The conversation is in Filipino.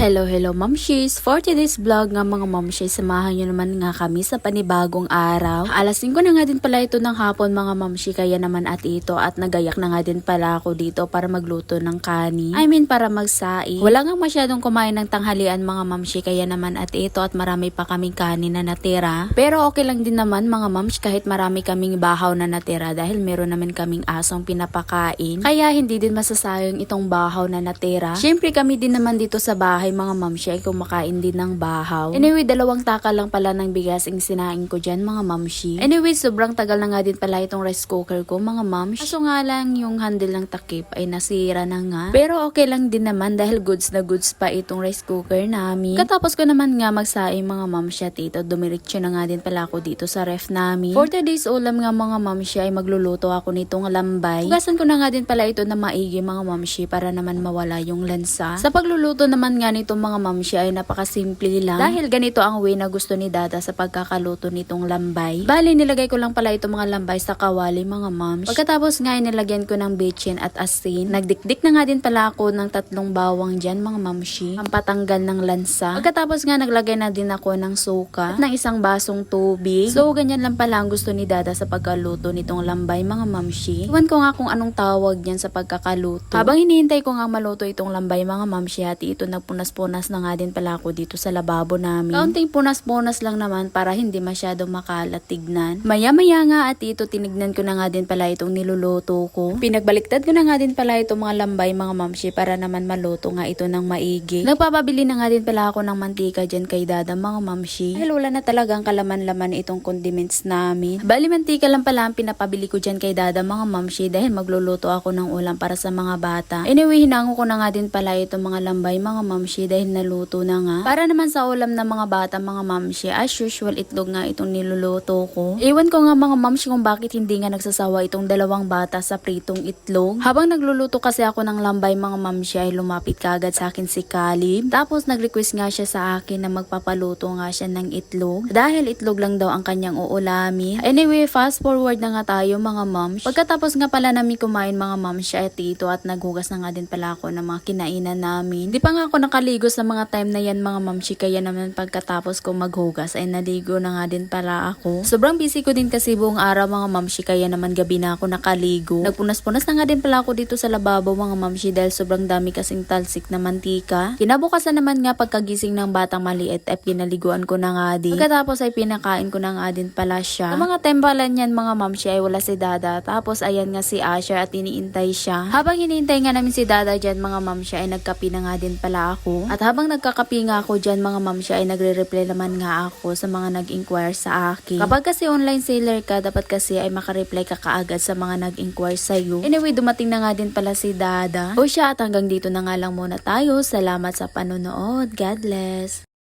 Hello Mamshis! For today's vlog nga mga Mamshis, samahan nyo naman nga kami sa panibagong araw. Alas 5 na nga din pala ito ng hapon mga Mamshi, kaya naman at ito at nagayak na nga din pala ako dito para magluto ng kanin. Para magsaing. Wala nga masyadong kumain ng tanghalian mga Mamshi, kaya naman at ito at marami pa kaming kanin na natira. Pero okay lang din naman mga Mamshi kahit marami kaming bahaw na natira dahil meron naman kaming asong pinapakain. Kaya hindi din masasayang itong bahaw na natira. Syempre kami din naman dito sa bahay mga Mamshi ay kumakain din ng bahaw. Anyway, 2 taka lang pala ng bigas ang sinaing ko dyan mga Mamshi. Anyway, sobrang tagal na nga din pala itong rice cooker ko mga Mamshi. Kaso nga lang yung handle ng takip ay nasira na nga. Pero okay lang din naman dahil goods na goods pa itong rice cooker namin. Katapos ko naman nga magsaing mga Mamshi at ito, dumiretso na nga din pala ako dito sa ref namin. For today's ulam nga mga Mamshi ay magluluto ako nitong lambay. Hugasan ko na nga din pala ito na maigi mga Mamshi para naman mawala yung lansa. Sa pagluluto naman nga nitong mga Mamshi ay napakasimple lang. Dahil ganito ang way na gusto ni Dada sa pagkakaluto nitong lambay. Bali, nilagay ko lang pala itong mga lambay sa kawali mga Mamshi. Pagkatapos nga nilagyan ko ng bechin at asin. Nagdikdik na nga din pala ako ng 3 bawang dyan mga Mamshi. Ang patanggal ng lansa. Pagkatapos nga naglagay na din ako ng suka at ng 1 basong tubig. So ganyan lang pala ang gusto ni Dada sa pagkaluto nitong lambay mga Mamshi. Iwan ko nga kung anong tawag niyan sa pagkakaluto. Habang hinihintay ko nga maluto itong lambay mga Mamshi, at ito nagpunas-punas na nga din pala ako dito sa lababo namin. Kaunting punas-punas lang naman para hindi masyadong makalat tignan. Maya-maya nga at ito tinignan ko na nga din pala itong niluluto ko. Pinagbaliktad ko na nga din pala itong mga lambay mga Mamshi para naman maluto nga ito ng maigi. Nagpapabili na nga din pala ako ng mantika dyan kay Dada mga Mamshi. Dahil wala na talagang kalaman-laman itong condiments namin. Bali mantika lang pala ang pinapabili ko dyan kay Dada mga Mamshi dahil magluluto ako ng ulam para sa mga bata. Anyway, hinango ko na nga din pala itong mga lambay mga Mamshi dahil naluto na nga. Para naman sa ulam ng mga bata mga Mamshi, as usual itlog nga itong niluluto ko. Ewan ko nga mga Mamshi kung bakit hindi nga nagsasawa itong 2 bata sa pritong itlog. Habang nagluluto kasi ako ng lambay mga Mamshi ay lumapit kaagad sa akin si Kalib. Tapos nag-request nga siya sa akin na magpapaluto nga siya ng itlog. Dahil itlog lang daw ang kanyang uulami. Anyway, fast forward na nga tayo mga Mamshi. Pagkatapos nga pala namin kumain mga Mamshi at ito at naghugas na nga din pala ako ng mga kinainan namin. Di pa nga ako nakaligo sa mga time na yan mga Mamshi, kaya naman pagkatapos ko maghugas ay naligo na nga din pala ako. Sobrang busy ko din kasi buong araw mga Mamshi, kaya naman gabi na ako nakaligo. Nagpunas-punas na nga din pala ako dito sa lababo mga Mamshi dahil sobrang dami kasing talsik na mantika. Kinabukasan naman nga pagkagising ng batang maliit ay pinaliguan ko na nga din. Pagkatapos ay pinakain ko na nga din pala siya. Sa mga tembalan yan mga Mamshi ay wala si Dada. Tapos ayan nga si Asher at iniintay siya. Habang hinihintay nga namin si Dada dyan mga Mamshi ay nagkapi na nga din pala ako. At habang nagkakapi nga ako dyan mga Mamshi ay nagre-reply naman nga ako sa mga nag-inquire sa akin. Kapag kasi online seller ka, dapat kasi ay makareply ka kaagad sa mga nag-inquire sa'yo. Anyway, dumating na nga din pala si Dada. O siya, at hanggang dito na nga lang muna tayo. Salamat sa panonood. God bless.